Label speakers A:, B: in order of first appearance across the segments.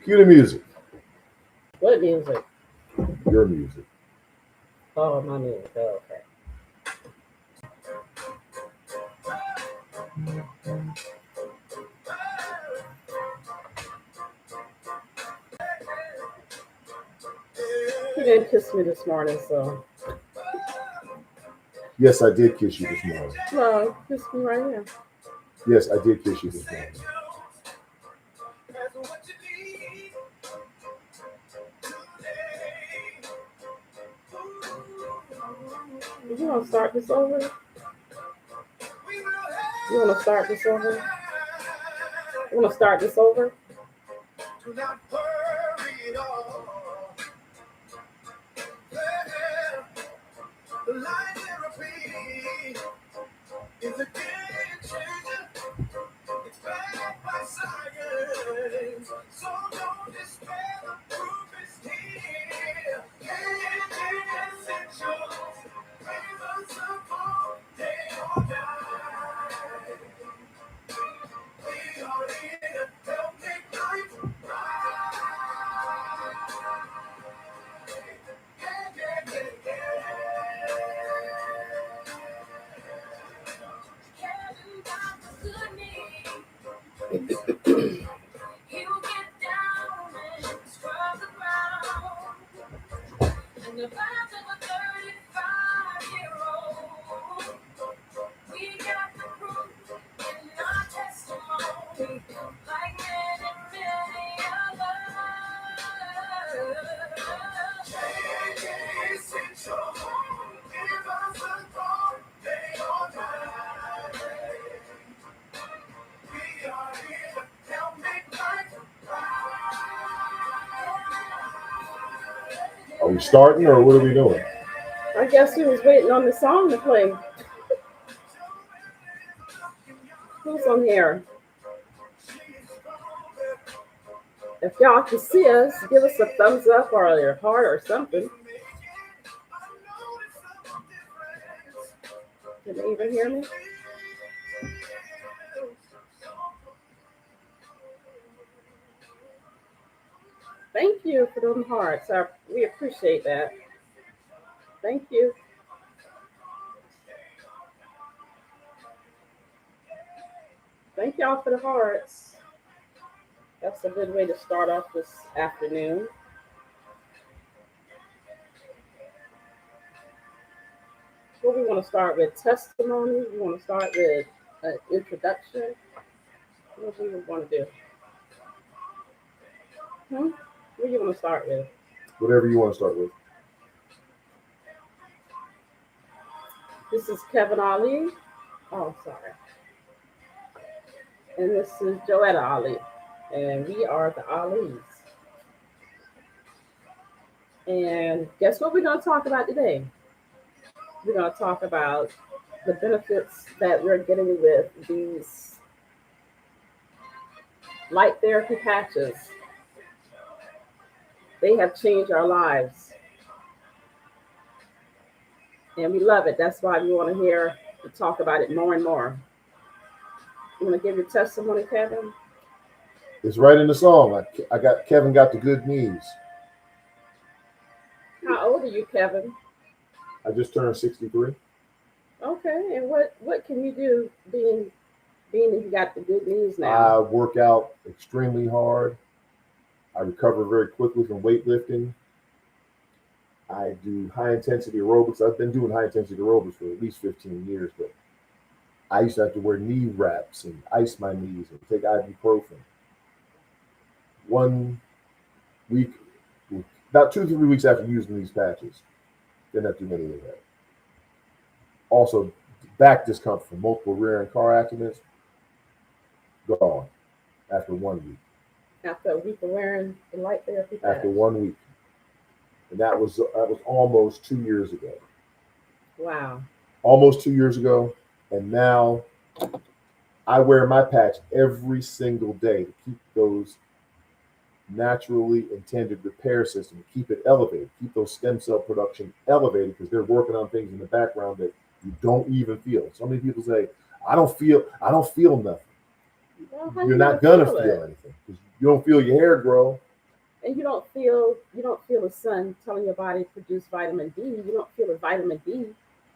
A: Cue the music.
B: What music?
A: Your music.
B: Oh, my music. Oh, okay. He didn't kiss me this morning, so
A: Yes, I did kiss you this morning.
B: no, kiss me right here.
A: Yes, I did kiss you this morning.
B: You want to start this over? You want to start this over? You want to start this over?
A: Are we starting or what are we doing?
B: I guess he was waiting on the song to play. Who's on here? If y'all can see us, give us a thumbs up or your heart or something. Can they even hear me? Thank you for them hearts. We appreciate that. Thank you. Thank y'all for the hearts. That's a good way to start off this afternoon. What we want to start with? Testimony? We want to start with an introduction? What do we want to do? What do you want to start with?
A: Whatever you want to start with.
B: This is Kevin Ali. Oh, sorry. And this is Joetta Ali. And we are the Alis. And guess what we're going to talk about today? We're going to talk about the benefits that we're getting with these light therapy patches. They have changed our lives. And we love it. That's why we want to hear and talk about it more and more. You want to give your testimony, Kevin?
A: It's right in the song. I got Kevin got the good knees.
B: How old are you, Kevin?
A: I just turned 63.
B: Okay, and what can you do being that you got the good knees
A: I
B: now?
A: work out extremely hard. I recover very quickly from weightlifting. I do high intensity aerobics. I've been doing high intensity aerobics for at least 15 years, but I used to have to wear knee wraps and ice my knees and take ibuprofen. One week, about 2 to 3 weeks after using these patches, didn't have to do any of that. Also, back discomfort from multiple rear end car accidents, gone after 1 week.
B: After a week of wearing the light therapy patch?
A: After 1 week. And that was almost 2 years ago.
B: Wow.
A: Almost 2 years ago. And now I wear my patch every single day to keep those naturally intended repair system, keep it elevated, keep those stem cell production elevated, because they're working on things in the background that you don't even feel. So many people say, I don't feel nothing.
B: Well,
A: You're not gonna feel anything because you don't feel your hair grow.
B: And you don't feel the sun telling your body to produce vitamin D. You don't feel the vitamin D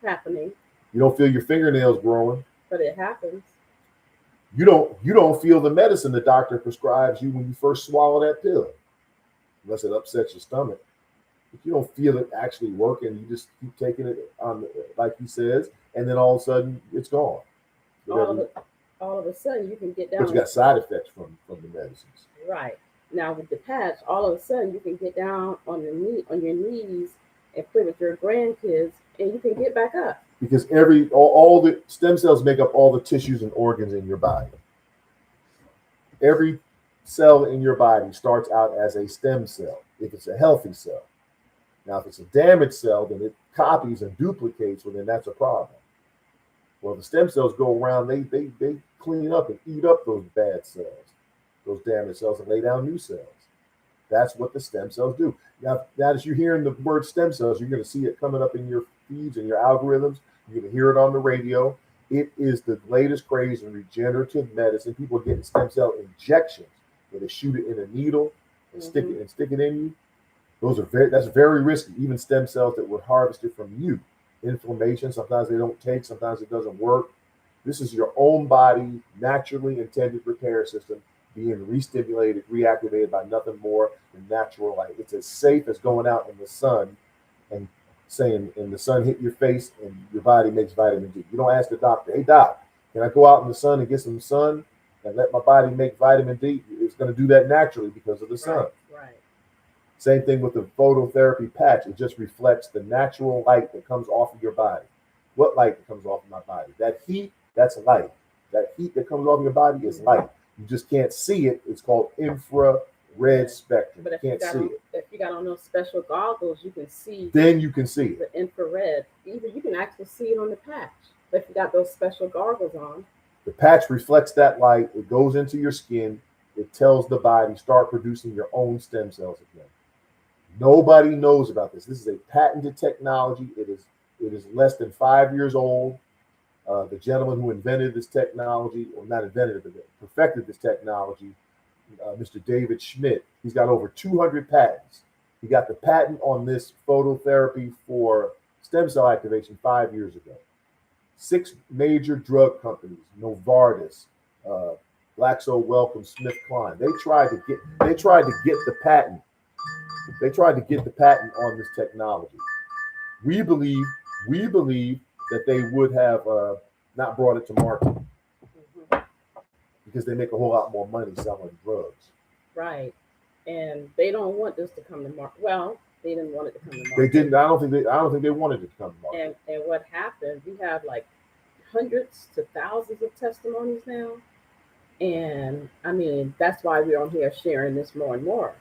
B: happening,
A: You don't feel your fingernails growing.
B: but it happens.
A: You don't feel the medicine the doctor prescribes you when you first swallow that pill, unless it upsets your stomach. But you don't feel it actually working. You just keep taking it on, like he says, and then all of a sudden it's gone.
B: All of
A: Whatever,
B: it, all of a sudden you can get
A: but you
B: down.
A: got side effects from the medicines.
B: Right. Now with the patch, all of a sudden you can get down on your knees and play with your grandkids, and you can get back up.
A: Because all the stem cells make up all the tissues and organs in your body. Every cell in your body starts out as a stem cell if it's a healthy cell. Now, if it's a damaged cell, then it copies and duplicates, well, then that's a problem. Well, the stem cells go around, they clean up and eat up those bad cells, those damaged cells, and lay down new cells. That's what the stem cells do. Now as you're hearing the word stem cells, you're going to see it coming up in your feeds and your algorithms. You're going to hear it on the radio. It is the latest craze in regenerative medicine. People are getting stem cell injections where they shoot it in a needle and stick it in you. That's very risky. Even stem cells that were harvested from you. Inflammation, sometimes they don't take, sometimes it doesn't work. This is your own body naturally intended repair system being re-stimulated, reactivated by nothing more than natural light. It's as safe as going out in the sun and saying, and the sun hit your face and your body makes vitamin D. You don't ask the doctor, hey doc, can I go out in the sun and get some sun and let my body make vitamin D? It's going to do that naturally because of the sun.
B: Right.
A: Same thing with the phototherapy patch. It just reflects the natural light that comes off of your body. What light comes off of my body? That heat, that's light. That heat that comes off your body is light. You just can't see it. It's called infrared spectrum.
B: But
A: You can't see it.
B: if you got on those special goggles, you can see
A: Then you can see it.
B: the infrared. Even you can actually see it on the patch. But if you got those special goggles on,
A: The patch reflects that light. It goes into your skin. It tells the body, start producing your own stem cells again. Nobody knows about this. This is a patented technology. It is less than 5 years old. The gentleman who invented this technology, or not invented it, but perfected this technology, Mr. David Schmidt, he's got over 200 patents. He got the patent on this phototherapy for stem cell activation 5 years ago. 6 major drug companies, Novartis, Glaxo Wellcome, SmithKline, they tried to get the patent. They tried to get the patent on this technology. We believe that they would have not brought it to market because they make a whole lot more money selling drugs.
B: right? And they don't want this to come to market. Well, they didn't want it to come to market.
A: They didn't. I don't think they wanted it to come to market.
B: And what happened? We have like hundreds to thousands of testimonies now, and I mean that's why we're on here sharing this more and more.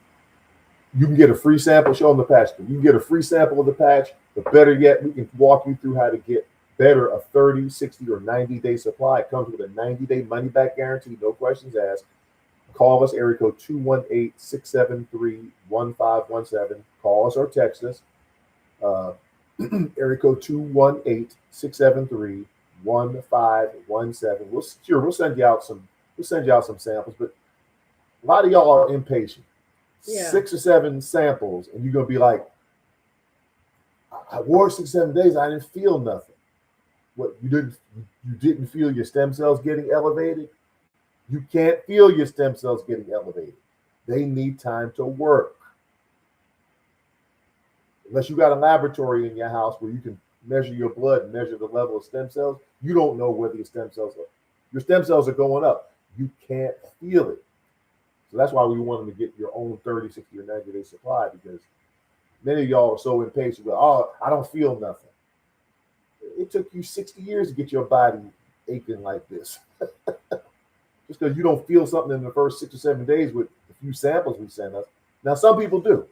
A: You can get a free sample. Show them the patch. You can get a free sample of the patch. But better yet, we can walk you through how to get better a 30, 60, or 90-day supply. It comes with a 90-day money-back guarantee, no questions asked. Call us, area code 218-673-1517. Call us or text us. Area code 218-673-1517. We'll send you out some samples, but a lot of y'all are impatient.
B: Yeah.
A: 6 or 7 samples, and you're gonna be like, I wore 6 or 7 days, I didn't feel nothing. What, you didn't feel your stem cells getting elevated? You can't feel your stem cells getting elevated. They need time to work. Unless you got a laboratory in your house where you can measure your blood and measure the level of stem cells, you don't know whether your stem cells are going up. You can't feel it. So that's why we want them to get your own 30, 60, or 90-day supply, because many of y'all are so impatient with, oh, I don't feel nothing. It took you 60 years to get your body aching like this. Just because you don't feel something in the first 6 or 7 days with a few samples we send us. Now, some people do,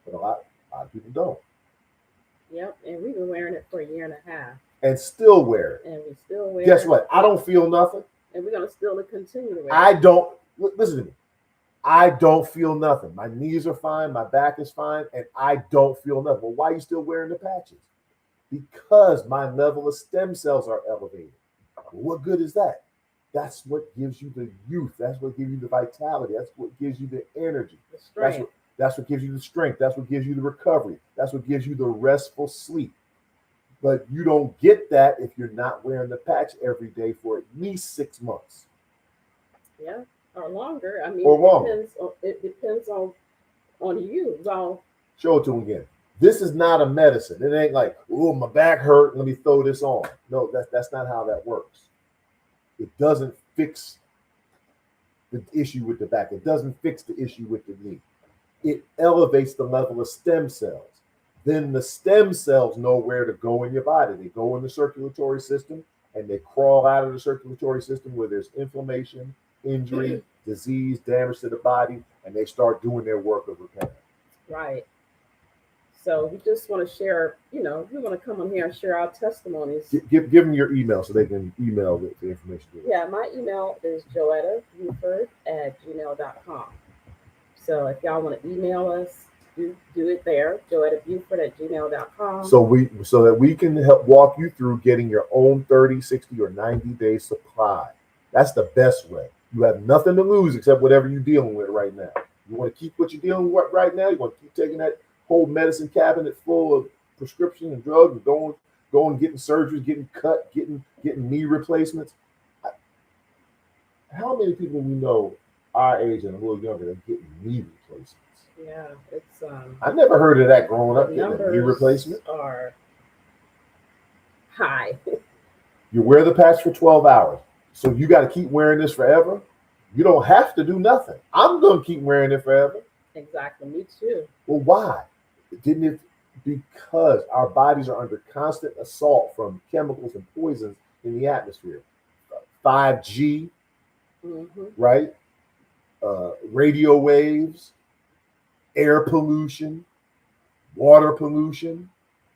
A: but a lot of people don't.
B: Yep, and we've been wearing it for a year and a half.
A: And still wear it.
B: And we still wear
A: Guess
B: it.
A: what? I don't feel nothing.
B: And we're going to still continue to wear
A: I
B: it.
A: don't, listen to me. I don't feel nothing. My knees are fine. My back is fine. And I don't feel nothing. Well, why are you still wearing the patches? Because my level of stem cells are elevated. Well, what good is that? That's what gives you the youth. That's what gives you the vitality. That's what gives you the energy.
B: The
A: That's
B: strength.
A: what that's what gives you the strength. That's what gives you the recovery. That's what gives you the restful sleep. But you don't get that if you're not wearing the patch every day for at least 6 months
B: Yeah, or longer. I mean,
A: or longer.
B: it depends on you. Well,
A: Show it to them again. This is not a medicine. It ain't like, oh, my back hurt. Let me throw this on. No, that's not how that works. It doesn't fix the issue with the back. It doesn't fix the issue with the knee. It elevates the level of stem cells. Then the stem cells know where to go in your body. They go in the circulatory system and they crawl out of the circulatory system where there's inflammation, injury, disease, damage to the body, and they start doing their work of repair.
B: right. So we just want to share, we want to come on here and share our testimonies.
A: Give them your email so they can email the information to you.
B: Yeah, my email is joettabuford@gmail.com. So if y'all want to email us, do it there, joettabuford@gmail.com.
A: So that we can help walk you through getting your own 30, 60, or 90-day supply. That's the best way. You have nothing to lose except whatever you're dealing with right now. You want to keep what you're dealing with right now. You want to keep taking that whole medicine cabinet full of prescription and drugs and going getting surgeries, getting cut, getting knee replacements. How many people we know our age and a little younger that getting knee replacements?
B: Yeah, it's
A: I never heard of that growing up,
B: the
A: getting a knee
B: numbers
A: replacement.
B: are high.
A: You wear the patch for 12 hours. So you got to keep wearing this forever. You don't have to do nothing. I'm going to keep wearing it forever.
B: Exactly, me too.
A: Well, why? Didn't it? Because our bodies are under constant assault from chemicals and poisons in the atmosphere. 5G, right? Radio waves, air pollution, water pollution,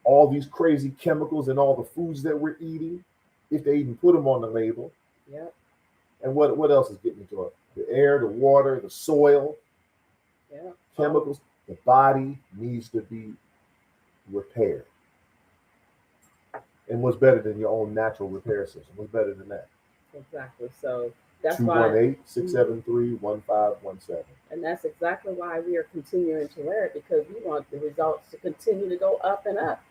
A: all these crazy chemicals in all the foods that we're eating, if they even put them on the label.
B: Yep.
A: And what else is getting into it? The air, the water, the soil, chemicals. The body needs to be repaired. And what's better than your own natural repair system? What's better than that?
B: Exactly. So that's why
A: 218-673-1517.
B: And that's exactly why we are continuing to wear it, because we want the results to continue to go up and up.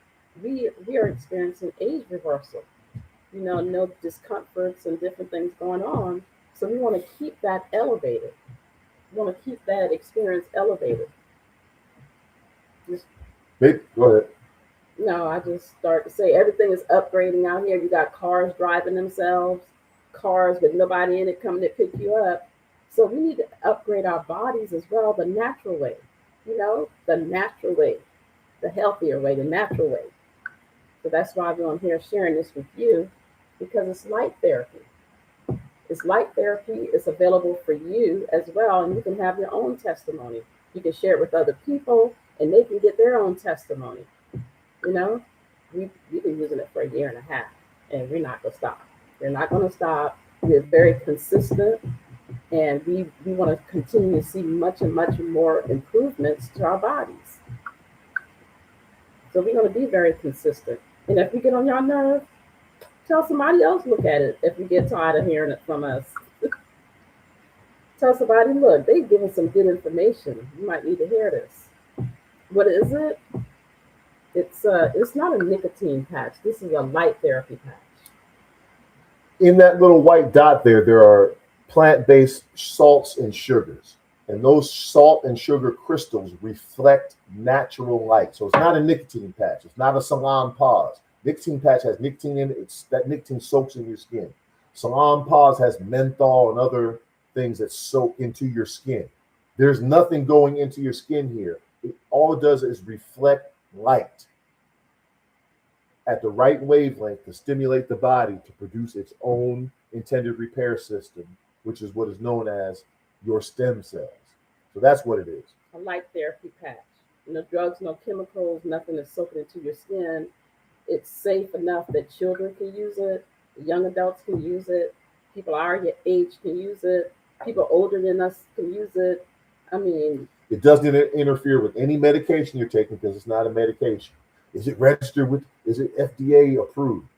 B: We are experiencing age reversal. No discomforts and different things going on. So we want to keep that elevated. We want to keep that experience elevated.
A: Go ahead.
B: No, I just start to say everything is upgrading out here. You got cars driving themselves, cars with nobody in it coming to pick you up. So we need to upgrade our bodies as well, the natural way, the natural way, the healthier way, the natural way. So that's why we're on here sharing this with you, because it's light therapy. It's light therapy. It's available for you as well, and you can have your own testimony. You can share it with other people, and they can get their own testimony. We've been using it for a year and a half, and we're not going to stop. We're not going to stop. We're very consistent, and we want to continue to see much and much more improvements to our bodies. So we're going to be very consistent. And if we get on your nerve, tell somebody else look at it if you get tired of hearing it from us. Tell somebody, look, they've given some good information. You might need to hear this. What is it? It's not a nicotine patch. This is a light therapy patch.
A: In that little white dot there are plant-based salts and sugars. And those salt and sugar crystals reflect natural light. So it's not a nicotine patch. It's not a Salonpas. Nicotine patch has nicotine in it. That nicotine soaks in your skin. Salonpas has menthol and other things that soak into your skin. There's nothing going into your skin here. All it does is reflect light at the right wavelength to stimulate the body to produce its own intended repair system, which is what is known as your stem cells. So that's what it is.
B: A light therapy patch. No drugs, no chemicals, nothing is soaking into your skin. It's safe enough that children can use it, young adults can use it, people our age can use it, people older than us can use it. I mean,
A: it doesn't interfere with any medication you're taking because it's not a medication. Is it registered with, is it FDA approved?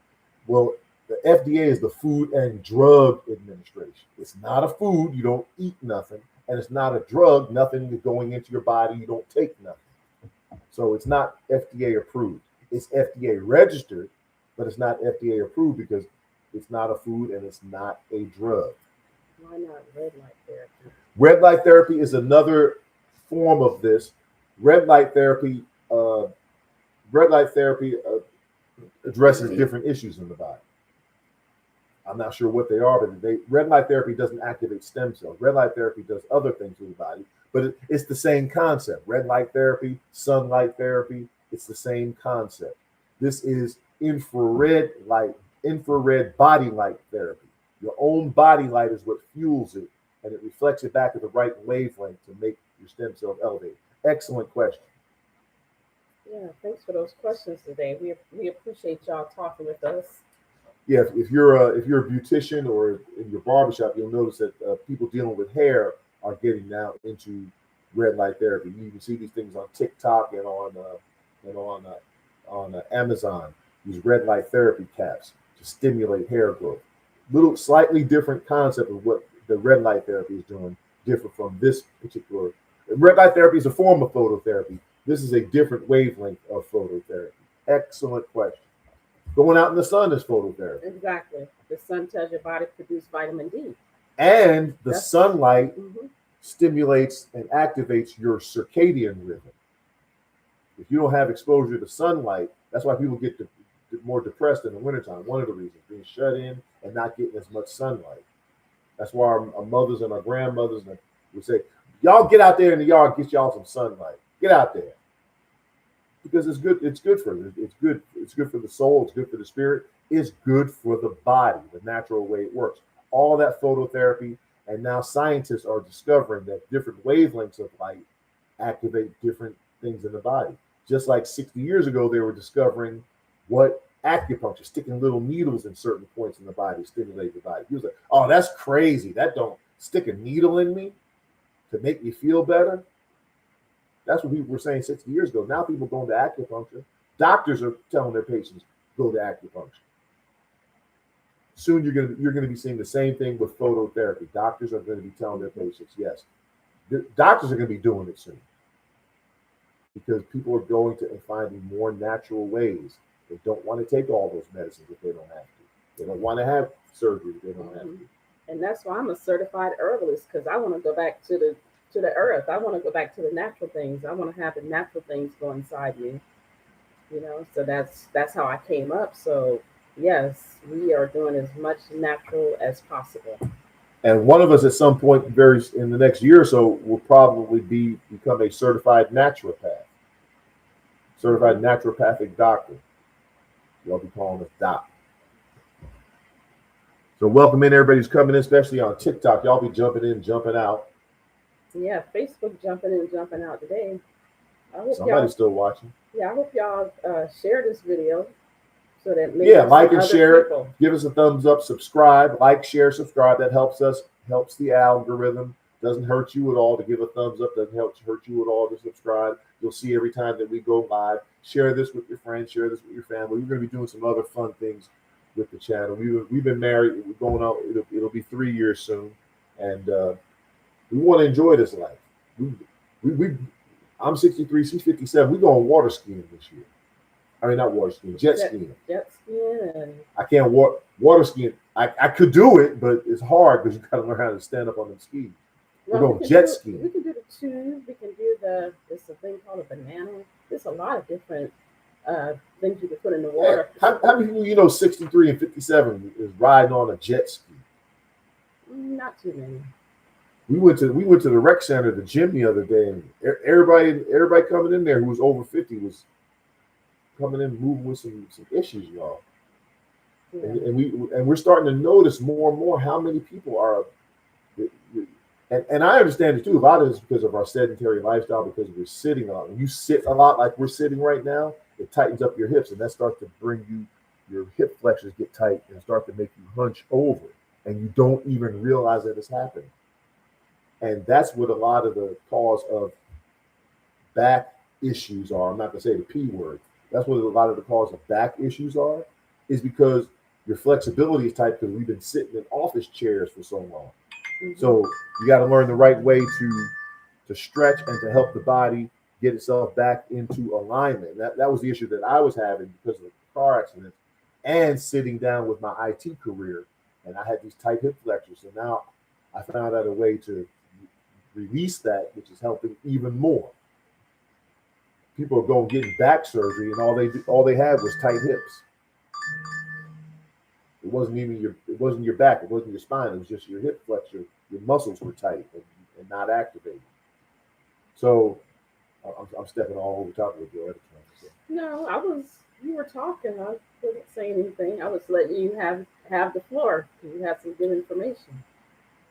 A: Well, The FDA is the Food and Drug Administration. It's not a food. You don't eat nothing. And it's not a drug. Nothing is going into your body. You don't take nothing. So it's not FDA approved. It's FDA registered, but it's not FDA approved because it's not a food and it's not a drug.
B: Why not red light therapy?
A: Red light therapy is another form of this. Red light therapy, red light therapy addresses different issues in the body. I'm not sure what they are, but red light therapy doesn't activate stem cells. Red light therapy does other things in the body, but it's the same concept. Red light therapy, sunlight therapy, it's the same concept. This is infrared body light therapy. Your own body light is what fuels it, and it reflects it back at the right wavelength to make your stem cells elevate. Excellent question.
B: Yeah, thanks for those questions today. We appreciate y'all talking with us.
A: Yeah, if you're a beautician or in your barbershop, you'll notice that people dealing with hair are getting now into red light therapy. You can see these things on TikTok and on Amazon. These red light therapy caps to stimulate hair growth. Little slightly different concept of what the red light therapy is doing, different from this particular. Red light therapy is a form of phototherapy. This is a different wavelength of phototherapy. Excellent question. Going out in the sun is phototherapy.
B: Exactly. The sun tells your body to produce vitamin D.
A: And the sunlight stimulates and activates your circadian rhythm. If you don't have exposure to sunlight, that's why people get more depressed in the wintertime. One of the reasons, being shut in and not getting as much sunlight. That's why our mothers and our grandmothers would say, y'all get out there in the yard, get y'all some sunlight. Get out there. Because it's good. It's good for it's good. It's good for the soul. It's good for the spirit. It's good for the body, the natural way it works. All that phototherapy, and now scientists are discovering that different wavelengths of light activate different things in the body. Just like 60 years ago, they were discovering what acupuncture, sticking little needles in certain points in the body, stimulate the body. He was like, "Oh, that's crazy. That don't stick a needle in me to make me feel better." That's what people were saying 60 years ago. Now people going to acupuncture. Doctors are telling their patients, go to acupuncture. Soon you're going to be seeing the same thing with phototherapy. Doctors are going to be telling their patients, yes. The doctors are going to be doing it soon because people are going to and finding more natural ways. They don't want to take all those medicines if they don't have to. They don't want to have surgery if they don't have to.
B: And that's why I'm a certified herbalist, because I want to go back to the earth. I want to go back to the natural things. I want to have the natural things go inside me. So that's how I came up. So yes, we are doing as much natural as possible.
A: And one of us at some point in the next year or so will probably become a certified naturopath. Certified naturopathic doctor. Y'all be calling us doc. So welcome in everybody who's coming in, especially on TikTok. Y'all be jumping in, jumping out.
B: Yeah, Facebook jumping in and jumping out today.
A: Somebody's still watching.
B: Yeah, I hope y'all share this video so that
A: maybe like and share it. Give us a thumbs up, subscribe, like, share, subscribe. That helps us, helps the algorithm. Doesn't hurt you at all to give a thumbs up. Doesn't hurt you at all to subscribe. You'll see every time that we go live. Share this with your friends. Share this with your family. We're going to be doing some other fun things with the channel. We've been married. We're going out. It'll be 3 years soon, and we want to enjoy this life. I'm 63, she's 57. We're going water skiing this year. I mean, not water skiing, jet skiing.
B: Jet skiing.
A: I can't water skiing. I could do it, but it's hard because you got to learn how to stand up on them skis. We're going jet skiing.
B: We can do the tube. We can do there's a thing called a banana. There's a lot of different things you can put in the water.
A: How many people 63 and 57 is riding on a jet ski?
B: Not too many.
A: We went to the rec center, the gym the other day, and everybody coming in there who was over 50 was coming in moving with some issues, y'all. Yeah. And we're starting to notice more and more how many people are. And I understand it too. A lot of it's because of our sedentary lifestyle, because we're sitting a lot. When you sit a lot like we're sitting right now, it tightens up your hips, and that starts to bring your hip flexors get tight and start to make you hunch over, and you don't even realize that it's happening. And that's what a lot of the cause of back issues are. I'm not going to say the P word. That's what a lot of the cause of back issues are, is because Your flexibility is tight because we've been sitting in office chairs for so long.
B: Mhm.
A: So you got to learn the right way to stretch and to help the body get itself back into alignment. That was the issue that I was having because of the car accident and sitting down with my IT career. And I had these tight hip flexors. So now I found out a way to release that, which is helping even more. People are going getting back surgery, and all they had was tight hips. It wasn't your back, it wasn't your spine, it was just your hip flexor. Your muscles were tight and not activated. So I'm stepping all over top of the door. So.
B: No, you were talking. I wasn't saying anything. I was letting you have the floor. You had some good information.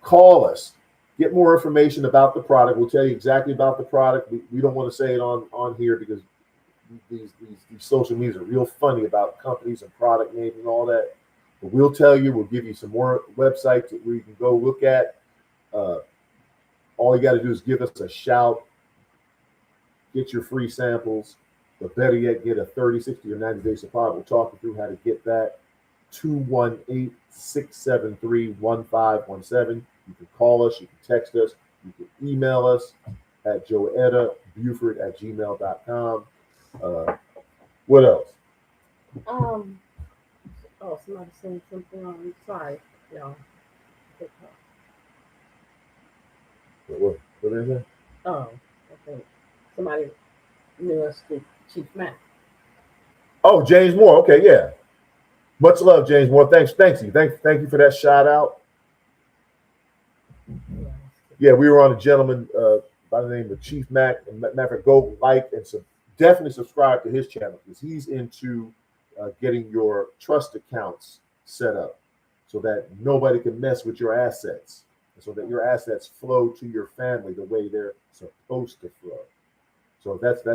A: Call us. Get more information about the product. We'll tell you exactly about the product. We don't want to say it on here because these social medias are real funny about companies and product names and all that. But we'll tell you. We'll give you some more websites that we can go look at. All you got to do is give us a shout. Get your free samples. But better yet, get a 30, 60, or 90-day supply. We'll talk you through how to get that. 218-673-1517. You can call us. You can text us. You can email us at joettabuford@gmail.com. What else?
B: Oh, somebody saying something on. Sorry, y'all.
A: What is that?
B: Oh, I think somebody knew us through Chief Matt.
A: Oh, James Moore. Okay, yeah. Much love, James Moore. Thank you for that shout out. Yeah, we were on a gentleman by the name of Chief Mac. And matter of fact, go like and definitely subscribe to his channel because he's into getting your trust accounts set up so that nobody can mess with your assets, so that your assets flow to your family the way they're supposed to flow. So that's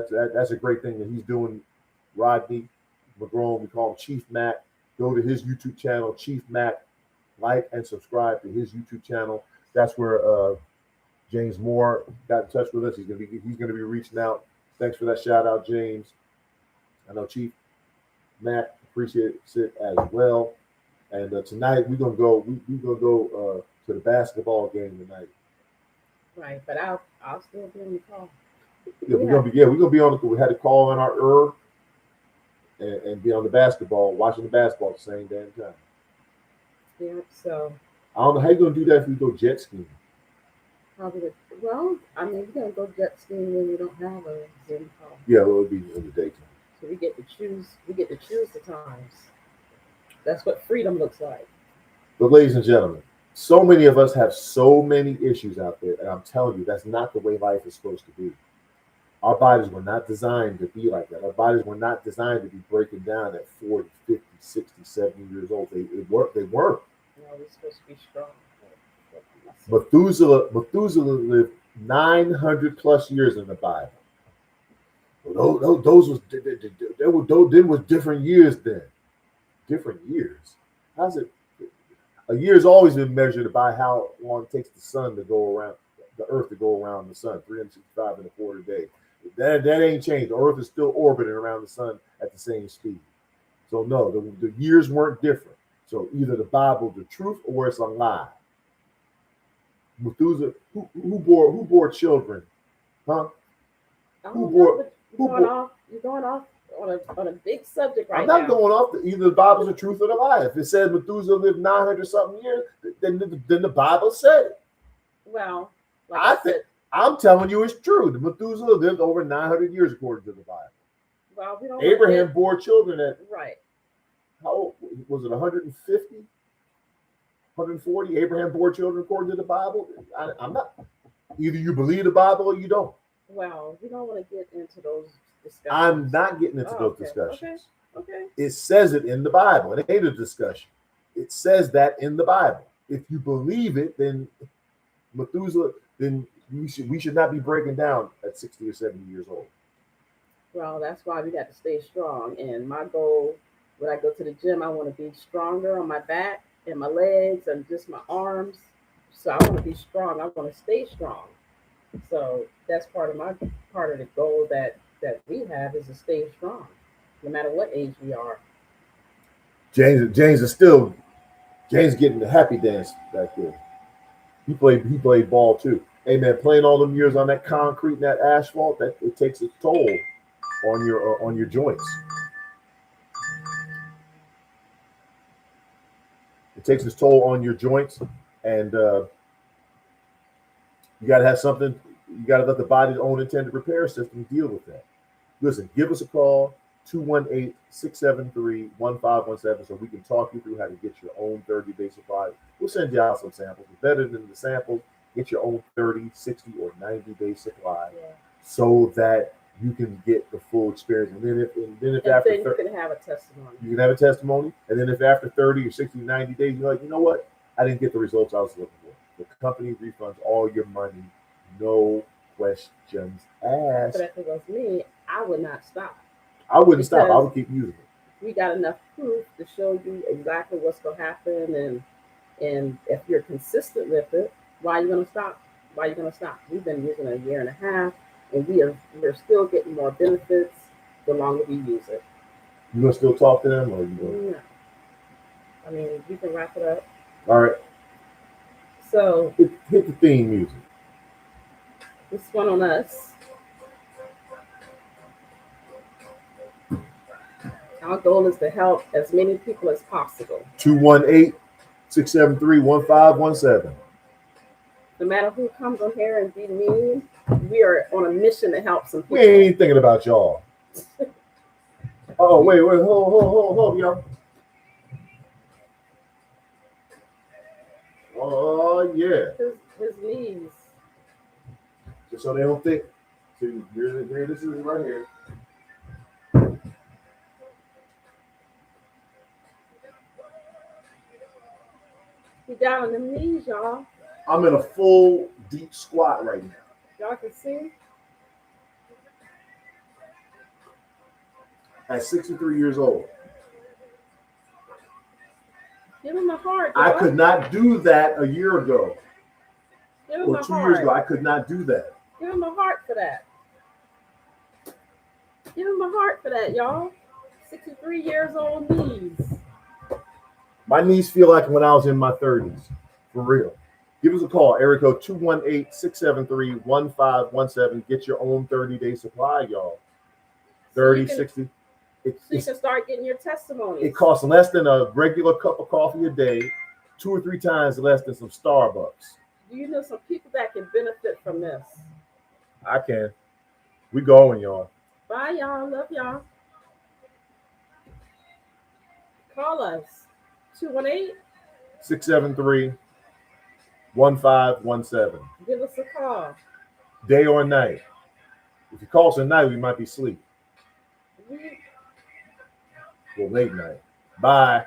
A: a great thing that he's doing. Rodney McGrone, we call him Chief Mac. Go to his YouTube channel, Chief Mac. Like and subscribe to his YouTube channel. That's where James Moore got in touch with us. He's gonna be reaching out. Thanks for that shout out, James. I know Chief Mac appreciates it as well. And tonight we're gonna go. We're gonna go to the basketball game tonight.
B: Right, but I'll still be on the call.
A: Yeah, we're gonna be on. We had to call on our and be on the basketball, watching the basketball at the same damn time.
B: Yeah, so
A: I don't know how you're gonna do that if you go jet skiing.
B: probably well, I mean, we're gonna go jet skiing when we don't have a Zoom call.
A: Yeah, well, it'll be in the daytime.
B: So we get to choose. We get to choose the times. That's what freedom looks like.
A: But ladies and gentlemen, so many of us have so many issues out there, and I'm telling you, that's not the way life is supposed to be. Our bodies were not designed to be like that. Our bodies were not designed to be breaking down at 40, 50, 60, 70 years old. They weren't.
B: We're supposed to be strong.
A: Methuselah lived 900 plus years in the Bible. Those was different years then. Different years. How's it? A year's always been measured by how long it takes the sun to go around, the Earth to go around the sun, 365 and a quarter days. That ain't changed. The Earth is still orbiting around the sun at the same speed. So no, the years weren't different. So either the Bible the truth or it's a lie. Methuselah, who bore children, huh?
B: You're going off on a big subject right now.
A: I'm not going off either the Bible's the truth or the lie. If it says Methuselah lived 900 something years, then the Bible said it.
B: Well,
A: I'm telling you it's true. The Methuselah lived over 900 years according to the Bible.
B: Well, we don't.
A: Abraham bore children at
B: right.
A: How old was it? 150, 140. Abraham bore children according to the Bible. I'm not. Either you believe the Bible or you don't.
B: Well, we don't want to get into those discussions.
A: I'm not getting into those discussions.
B: Okay.
A: It says it in the Bible. It ain't a discussion. It says that in the Bible. If you believe it, then Methuselah, then we should not be breaking down at 60 or 70 years old.
B: Well, that's why we got to stay strong. And my goal, when I go to the gym, I want to be stronger on my back and my legs and just my arms. So I want to be strong. I want to stay strong. So that's part of the goal that we have is to stay strong, no matter what age we are.
A: James getting the happy dance back there. He played ball too. Hey man, playing all them years on that concrete and that asphalt, that it takes its toll on your joints. It takes its toll on your joints, and you got to have something. You got to let the body's own intended repair system deal with that. Listen, give us a call, 218-673-1517, so we can talk you through how to get your own 30-day supply. We'll send you out some samples. Better than the samples, get your own 30, 60, or 90-day supply, so that you can get the full experience. And then if after
B: you can have a testimony.
A: You can have a testimony. And then if after 30 or 60, 90 days, you're like, you know what? I didn't get the results I was looking for. The company refunds all your money, no questions asked.
B: But if it was me, I would not stop.
A: I wouldn't stop. I would keep using it.
B: We got enough proof to show you exactly what's going to happen. And if you're consistent with it, why are you going to stop? Why are you going to stop? We've been using it a year and a half, and we're still getting more benefits the longer we use it.
A: You gonna still talk to them, or you gonna?
B: No. I mean, we can wrap it up.
A: All right.
B: So
A: hit the theme music.
B: This one on us. Our goal is to help as many people as possible.
A: 218-673-1517.
B: No matter who comes on here and be mean, we are on a mission to help some people.
A: We ain't thinking about y'all. Oh, wait, hold, y'all. Oh, yeah.
B: His knees.
A: Just so they don't think. See, here, this is right here.
B: He down on the knees, y'all.
A: I'm in a full deep squat right now.
B: Y'all can see.
A: At 63 years old.
B: Give him a heart.
A: I could not do that a year ago.
B: Give him
A: or
B: a
A: 2
B: heart.
A: years ago. I could not do that.
B: Give him a heart for that. Give him a heart for that, y'all. 63 years old knees.
A: My knees feel like when I was in my 30s. For real. Give us a call. Area code 218-673-1517. Get your own 30-day supply, y'all. 30, 60.
B: So you can start getting your testimonies.
A: It costs less than a regular cup of coffee a day, 2 or 3 times less than some Starbucks.
B: Do you know some people that can benefit from this?
A: I can. We going, y'all.
B: Bye, y'all. Love y'all. Call us.
A: 218-673-1517.
B: Give us a call.
A: Day or night. If you call us at night, we might be asleep. Well, late night. Bye.